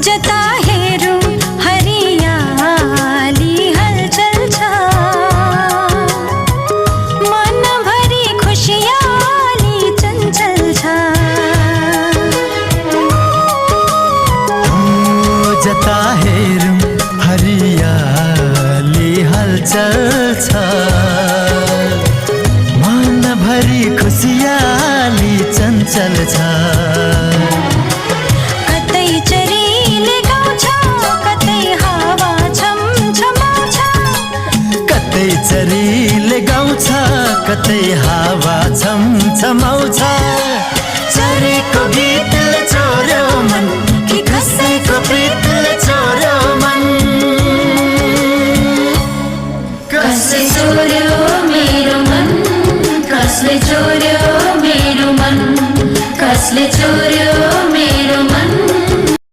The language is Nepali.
जता हेरौँ हरियाली हलचल छ, मनभरि खुसियाली चञ्चल छ। जता हेरौँ हरियाली हलचल छ, मनभरि खुसियाली चञ्चल छ। कतै चरीले गाउँछ, कतै हावा छमछमाउँछ, कतै चरीले गाउँछ, कतै हावा छमछमाउँछ।